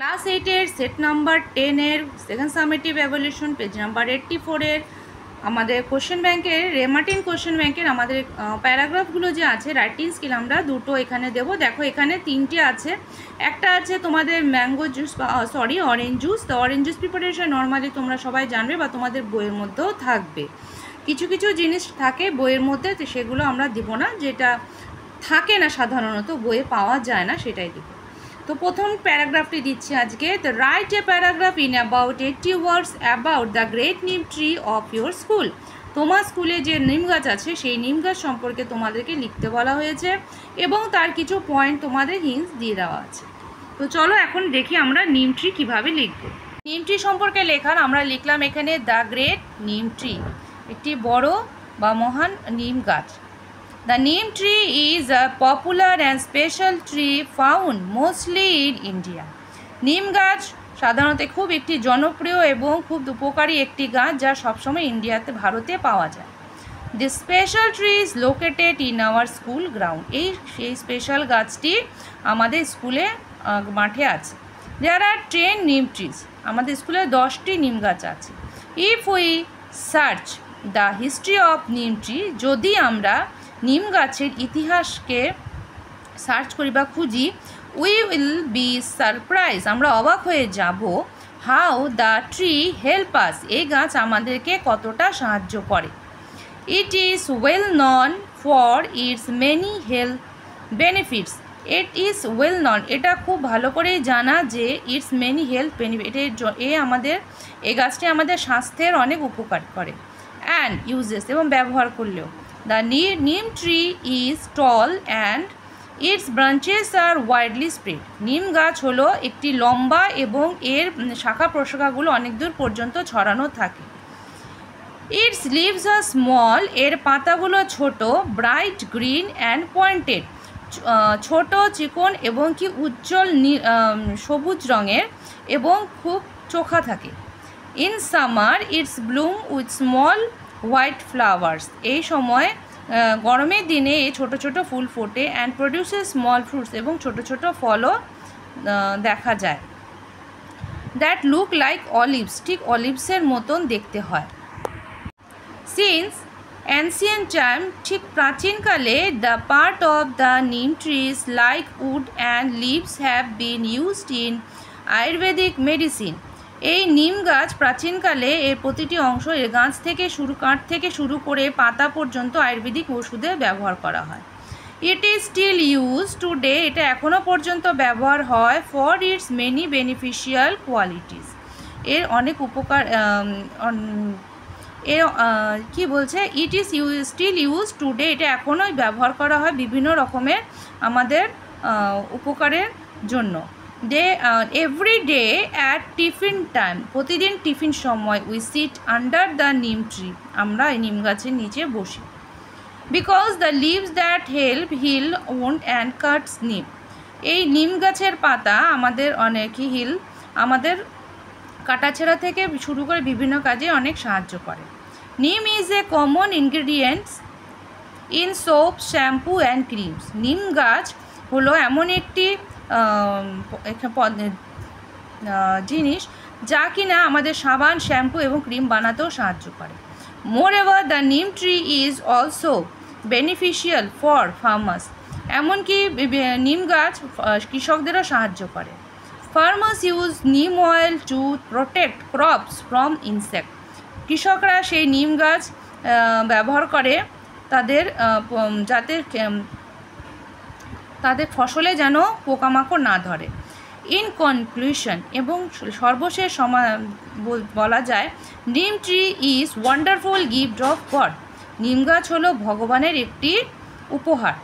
Class 8-এর set number 10-এর second summative evaluation page number 84-এর আমাদের কোশ্চেন ব্যাংকের রেমার্টিন কোশ্চেন ব্যাংকের আমাদের প্যারাগ্রাফগুলো যে আছে রাইটিং স্কিল আমরা দুটো এখানে দেব। দেখো এখানে তিনটে আছে। একটা আছে তোমাদের ম্যাঙ্গো জুস অরেঞ্জ জুস। তো অরেঞ্জ জুস প্রিপারেশন নর্মালি তোমরা সবাই জানবে বা তোমাদের বইয়ের মধ্যেও থাকবে। কিছু কিছু জিনিস থাকে বইয়ের মধ্যে, তো সেগুলো আমরা দেব না, যেটা থাকে না সাধারণত বইয়ে পাওয়া যায় না সেটাই দেব। তো প্রথম প্যারাগ্রাফটি দিচ্ছি আজকে। তো write a paragraph in about 80 words about the great নিম ট্রি অফ ইউর স্কুল। তোমার স্কুলে যে নিম গাছ আছে সেই নিম গাছ সম্পর্কে তোমাদেরকে লিখতে বলা হয়েছে এবং তার কিছু পয়েন্ট তোমাদের হিন্টস দিয়ে দেওয়া আছে। তো চলো এখন দেখি আমরা নিম ট্রি কীভাবে লিখব। নিম ট্রি সম্পর্কে লেখার আমরা লিখলাম এখানে দ্য গ্রেট নিম ট্রি, একটি বড় বা মহান নিম গাছ। The neem tree is a popular and special tree found mostly in India. নিম গাছ সাধারণত খুব একটি জনপ্রিয় এবং খুব উপকারী একটি গাছ যা সবসময় ইন্ডিয়াতে ভারতে পাওয়া যায়। The special tree is located in our school ground. সেই স্পেশাল গাছটি আমাদের স্কুলে মাঠে আছে। There are 10 neem trees. আমাদের স্কুলে 10টি নিম গাছ আছে। If we search the history of neem tree, যদি আমরা নিম গাছের ইতিহাসকে সার্চ করি বা খুঁজি, উই উইল বি সারপ্রাইজ, আমরা অবাক হয়ে যাব, how the tree help us, এই গাছ আমাদেরকে কতটা সাহায্য করে। It is well known for its many health benefits. এটা খুব ভালো করেই জানা যে ইটস মেনি হেলথ বেনিফিট, এই গাছটি আমাদের স্বাস্থ্যের অনেক উপকার করে। অ্যান্ড ইউজেস, এবং ব্যবহার করলেও। The neem tree is tall and its branches are widely spread. নিম গাছ হলো একটি লম্বা এবং এর শাখা প্রশাখাগুলো অনেক দূর পর্যন্ত ছড়ানো থাকে। Its leaves are small. এর পাতাগুলো ছোট, bright green and pointed. ছোট, চিকন এবং কি উজ্জ্বল সবুজ রঙের এবং খুব চোখা থাকে। In summer its bloom with small white flowers, এই সময় গরমের দিনে এই ছোটো ছোটো ফুল ফোটে। অ্যান্ড প্রডিউসেস স্মল ফ্রুটস, এবং ছোটো ছোটো ফলও দেখা যায়। দ্যাট লুক লাইক অলিভস, ঠিক অলিভসের মতন দেখতে হয়। সিন্স অ্যানসিয়েন্ট টাইম, ঠিক প্রাচীনকালে, the part of the neem trees like wood and leaves have been used in Ayurvedic medicine. এই নিম গাছ প্রাচীনকালে এর প্রতিটি অংশ, এর কাঠ থেকে শুরু করে পাতা পর্যন্ত আয়ুর্বেদিক ওষুধে ব্যবহার করা হয়। It is still use today, এটা এখনও পর্যন্ত ব্যবহার হয়। For its many beneficial qualities, এর অনেক উপকার, কি বলছে, it is still use today, এটা এখনও ব্যবহার করা হয় বিভিন্ন রকমের আমাদের উপকারের জন্য। Every day at tiffin time, প্রতিদিন টিফিন সময়, we sit under the neem tree, আমরা এই নিম গাছের নিচে বসি। Because the leaves that help heal wound and cuts neem, এই নিম গাছের পাতা আমাদের আমাদের কাটাছেঁড়া থেকে শুরু করে বিভিন্ন কাজে অনেক সাহায্য করে। নিম is a common ingredients in soap, shampoo and creams. নিম গাছ হলো এমন একটি জিনিস যা কিনা আমাদের সাবান, শ্যাম্পু এবং ক্রিম বানাতেও সাহায্য করে। মোর ever the neem tree is also beneficial for farmers, এমনকি নিম গাছ কৃষকদেরও সাহায্য করে। ফার্মার্স ইউজ নিম oil to protect crops from insect, কৃষকরা সেই নিম গাছ ব্যবহার করে তাদের ফসলে যেন পোকামাকড় না ধরে। ইন কনক্লুশন, এবং সর্বশেষ বলা যায়, নিম tree is wonderful gift of god, নিম গাছ হলো ভগবানের একটি উপহার।